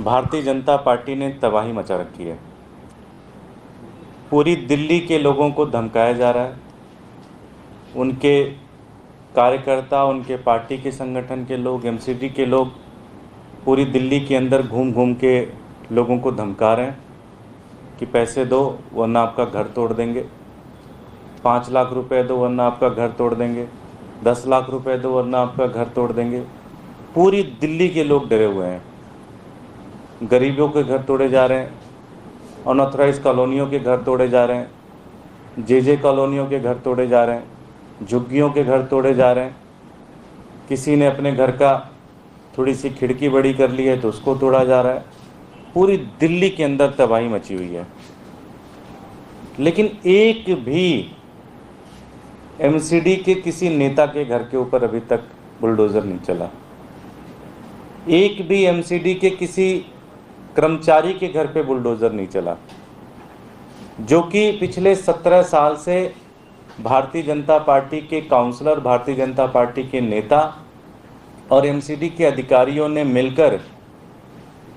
Bharatiya Janata party ने तबाही मचा रखी है। पूरी दिल्ली के लोगों को धमकाया जा रहा है। उनके कार्यकर्ता, उनके पार्टी के संगठन के लोग, एमसीडी के लोग पूरी दिल्ली के अंदर घूम घूम के लोगों को धमका रहे हैं कि पैसे दो वरना आपका घर तोड़ देंगे, 5 लाख रुपए दो वरना आपका घर तोड़ देंगे, 10 लाख रुपए दो वरना आपका घर तोड़ देंगे। पूरी दिल्ली के लोग डरे हुए हैं। गरीबों के घर तोड़े जा रहे हैं, अनऑथराइज कॉलोनियों के घर तोड़े जा रहे हैं, जे कॉलोनियों के घर तोड़े जा रहे हैं, झुग्गियों के घर तोड़े जा रहे हैं। किसी ने अपने घर का थोड़ी सी खिड़की बड़ी कर ली है तो उसको तोड़ा जा रहा है। पूरी दिल्ली के अंदर तबाही मची हुई है। लेकिन एक भी एमसीडी के किसी नेता के घर के ऊपर अभी तक बुलडोज़र नहीं चला। एक भी एमसीडी के किसी कर्मचारी के घर पे बुलडोज़र नहीं चला, जो कि पिछले 17 साल से भारतीय जनता पार्टी के काउंसलर, भारतीय जनता पार्टी के नेता और एमसीडी के अधिकारियों ने मिलकर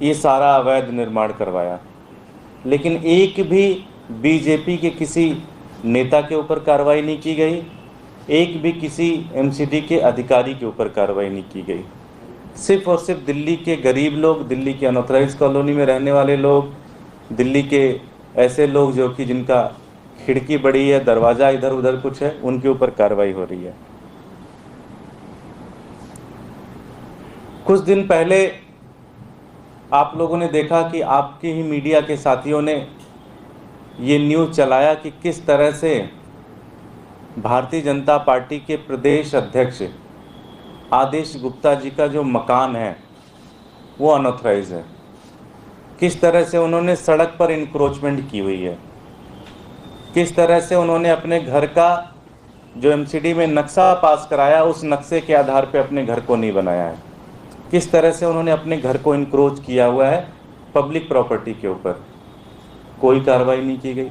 ये सारा अवैध निर्माण करवाया। लेकिन एक भी बीजेपी के किसी नेता के ऊपर कार्रवाई नहीं की गई, एक भी किसी एमसीडी के अधिकारी के ऊपर कार्रवाई नहीं की गई। सिर्फ और सिर्फ दिल्ली के गरीब लोग, दिल्ली के अनऑथराइज कॉलोनी में रहने वाले लोग, दिल्ली के ऐसे लोग जो कि जिनका खिड़की बड़ी है, दरवाज़ा इधर उधर कुछ है, उनके ऊपर कार्रवाई हो रही है। कुछ दिन पहले आप लोगों ने देखा कि आपके ही मीडिया के साथियों ने ये न्यूज़ चलाया कि किस तरह से भारतीय जनता पार्टी के प्रदेश अध्यक्ष आदेश गुप्ता जी का जो मकान है वो अनऑथराइज है। किस तरह से उन्होंने सड़क पर इंक्रोचमेंट की हुई है, किस तरह से उन्होंने अपने घर का जो एमसीडी में नक्शा पास कराया उस नक्शे के आधार पे अपने घर को नहीं बनाया है, किस तरह से उन्होंने अपने घर को इंक्रोच किया हुआ है पब्लिक प्रॉपर्टी के ऊपर। कोई कार्रवाई नहीं की गई।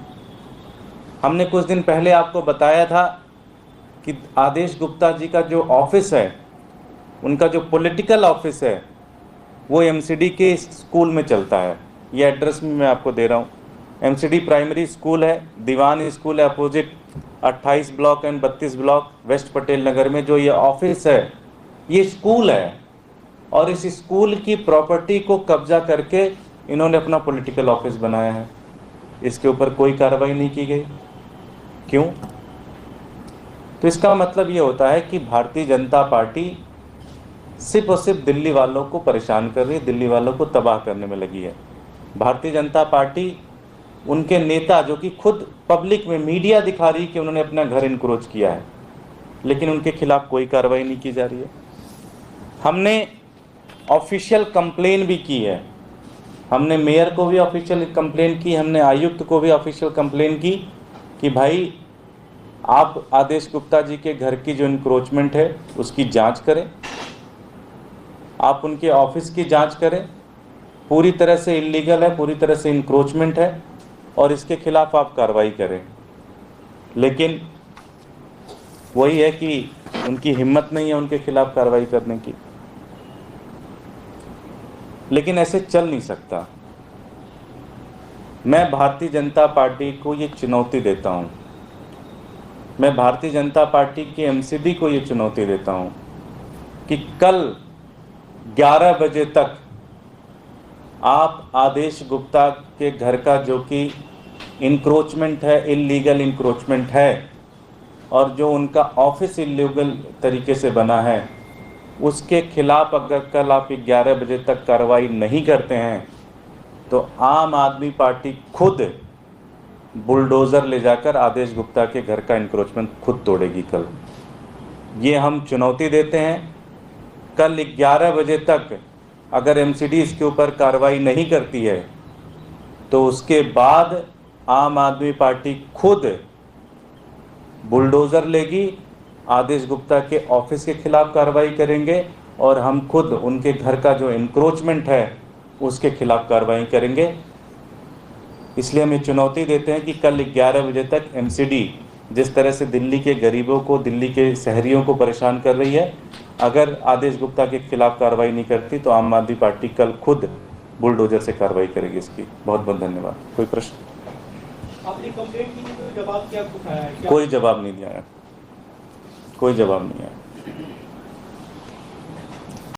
हमने कुछ दिन पहले आपको बताया था कि आदेश गुप्ता जी का जो ऑफिस है, उनका जो पॉलिटिकल ऑफिस है, वो एमसीडी के स्कूल में चलता है। ये एड्रेस भी मैं आपको दे रहा हूँ। एमसीडी प्राइमरी स्कूल है, दीवान स्कूल है, opposite 28 block and 32 block west Patel Nagar में जो ये ऑफिस है, ये स्कूल है। और इस स्कूल की प्रॉपर्टी को कब्जा करके इन्होंने अपना पॉलिटिकल ऑफिस बनाया है। इसके ऊपर कोई कार्रवाई नहीं की गई। क्यों? तो इसका मतलब ये होता है कि भारतीय जनता पार्टी सिर्फ और सिर्फ दिल्ली वालों को परेशान कर रही है, दिल्ली वालों को तबाह करने में लगी है। भारतीय जनता पार्टी, उनके नेता जो कि खुद पब्लिक में मीडिया दिखा रही कि उन्होंने अपना घर इनक्रोच किया है, लेकिन उनके खिलाफ कोई कार्रवाई नहीं की जा रही है। हमने ऑफिशियल कंप्लेन भी की है, हमने मेयर को भी ऑफिशियल कंप्लेन की, हमने आयुक्त को भी ऑफिशियल कंप्लेन की कि भाई आप आदेश गुप्ता जी के घर की जो इंक्रोचमेंट है उसकी जांच करें, आप उनके ऑफिस की जांच करें। पूरी तरह से इलीगल है, पूरी तरह से इंक्रोचमेंट है और इसके खिलाफ आप कार्रवाई करें। लेकिन वही है कि उनकी हिम्मत नहीं है उनके खिलाफ कार्रवाई करने की। लेकिन ऐसे चल नहीं सकता। मैं भारतीय जनता पार्टी को ये चुनौती देता हूँ, मैं भारतीय जनता पार्टी के एमसीडी को ये चुनौती देता हूँ कि कल 11 बजे तक आप आदेश गुप्ता के घर का जो कि इंक्रोचमेंट है, इलीगल इंक्रोचमेंट है, और जो उनका ऑफिस इलीगल तरीके से बना है, उसके खिलाफ अगर कल आप 11 बजे तक कार्रवाई नहीं करते हैं तो आम आदमी पार्टी खुद बुलडोज़र ले जाकर आदेश गुप्ता के घर का इंक्रोचमेंट खुद तोड़ेगी कल। ये हम चुनौती देते हैं। कल 11 बजे तक अगर एमसीडी इसके ऊपर कार्रवाई नहीं करती है तो उसके बाद आम आदमी पार्टी खुद बुलडोज़र लेगी, आदेश गुप्ता के ऑफिस के खिलाफ कार्रवाई करेंगे और हम खुद उनके घर का जो इंक्रोचमेंट है उसके खिलाफ कार्रवाई करेंगे। इसलिए हम ये चुनौती देते हैं कि कल 11 बजे तक एमसीडी जिस तरह से दिल्ली के गरीबों को, दिल्ली के शहरियों को परेशान कर रही है, अगर आदेश गुप्ता के खिलाफ कार्रवाई नहीं करती तो आम आदमी पार्टी कल खुद बुलडोजर से कार्रवाई करेगी इसकी। बहुत बहुत धन्यवाद। कोई प्रश्न? आपने कंप्लेंट की, कोई जवाब क्या उठाया है? कोई जवाब नहीं दिया है, कोई जवाब नहीं आया।